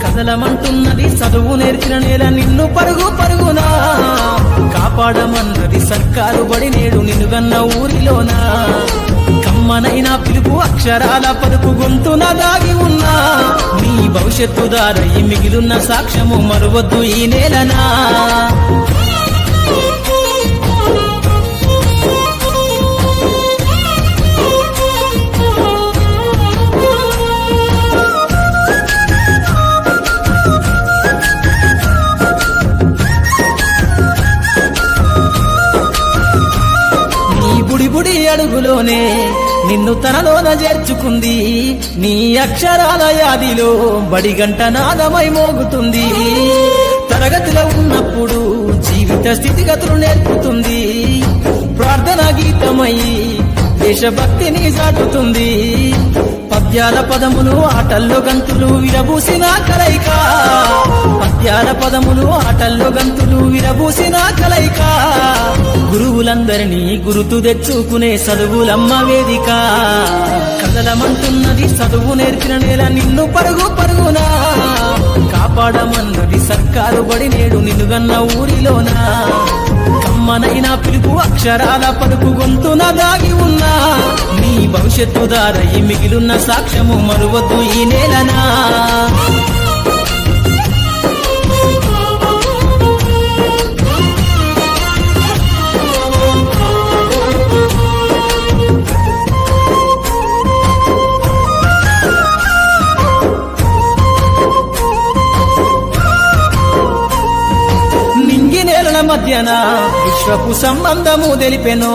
కదలమంటున్నది చదువు నేర్చిన నేల నిన్ను పరుగు పరుగునా కాపాడమన్నది సర్కారు బడి నేడు నిన్నుగన్న ఊరిలోనా కమ్మనైనా పిలుపు అక్షరాల పలుకు గొంతున దాగి ఉన్నా నీ భవిష్యత్తు దారయి మిగిలున్న సాక్ష్యము మరువద్దు ఈ నేలనా బుడి అడుగులోనే నిన్ను తనలోన చేర్చుకుంది నీ అక్షరాల యాదిలో బడిగంట నాదమై మోగుతుంది తరగతిలో ఉన్నప్పుడు జీవిత స్థితిగతులు నేర్పుతుంది ప్రార్థనా గీతమై దేశభక్తిని చాటుతుంది పద్యాల పదములు ఆటల్లో గంతులు విరబూసిన కలయిక పద్యాల పదములు ఆటల్లో గంతులు విరబూసిన కలయిక గురువులందరినీ గురుతు తెచ్చుకునే చదువులమ్మ వేదిక కదలమంటున్నది చదువు నేర్చిన నేల నిన్ను పరుగు పరుగునా కాపాడమన్నది సర్కారు బడి నేడు నిన్నుగన్న ఊరిలోనా కమ్మనైనా పిలుపు అక్షరాల పలుకు గొంతున దాగి ఉన్నా నీ భవిష్యత్తు దారయి మిగిలున్న సాక్ష్యము మరువద్దు ఈ నేలనా మధ్యన విశ్వపు సంబంధము తెలిపెనో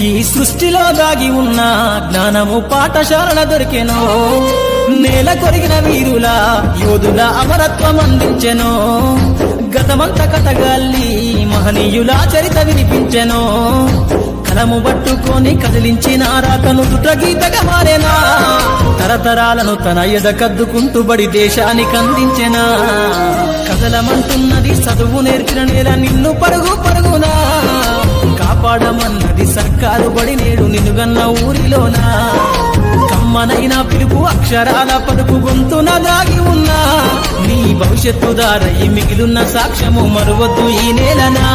ఈ సృష్టిలో దాగి ఉన్న జ్ఞానము పాఠశాలల దొరికెనో నేల కొరిగిన వీరుల యోధుల అమరత్వం అందించెనో గతమంత కథగాల్లి మహనీయుల చరిత వినిపించెనో కలము పట్టుకొని కదిలించిన రాతను దుట గీతగా మారేనా తరతరాలను తన ఎద కద్దుకుంటూ బడి దేశానికి అందించెనా కదలమంటున్నది చదువు నేర్చిన నేల నిన్ను పరుగు పరుగునా కాపాడమన్నది సర్కారు బడి నేడు నిన్నుగన్న ఊరిలోనా కమ్మనైనా పిలుపు అక్షరాల పలుకు గొంతున దాగి ఉన్నా నీ భవిష్యత్తు దారయి మిగిలున్న సాక్ష్యము మరువద్దు ఈ నేలనా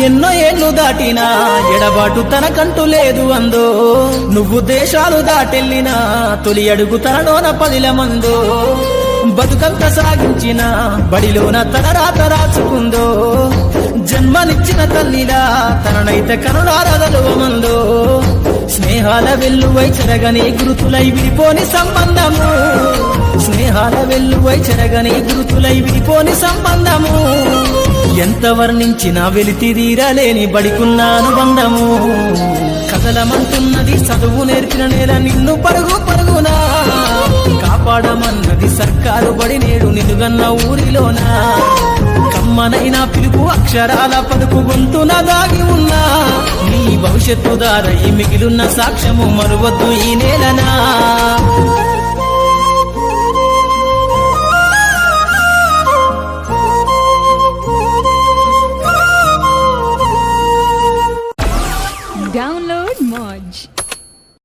ఎన్నో ఏళ్ళు దాటినా ఎడబాటు తనకంటూ లేదు అందో నువ్వు దేశాలు దాటెళ్ళినా తొలి అడుగు తనలోన పదిల మందో బతుకంత సాగించిన బడిలోన తన రాత రాచుకుందో జన్మనిచ్చిన తల్లిలా తననైతే కనులారదలువమందో స్నేహాల వెల్లువై చెరగని గురుతులై విడిపోని సంబంధము స్నేహాల వెల్లువై చెరగని గురుతులై విడిపోని సంబంధము ఎంత వర్ణించినా వెలితిరీరలేని బడికున్న అనుబంధము కదలమంటున్నది చదువు నేర్చిన నేల నిన్ను పరుగు పరుగునా కాపాడమన్నది సర్కారు బడి నేడు నిన్నుగన్న ఊరిలోనా కమ్మనైనా పిలుపు అక్షరాల పలుకు గొంతున దాగి ఉన్నా నీ భవిష్యత్తు దారయి మిగిలున్న సాక్ష్యము మరువద్దు ఈ నేలనా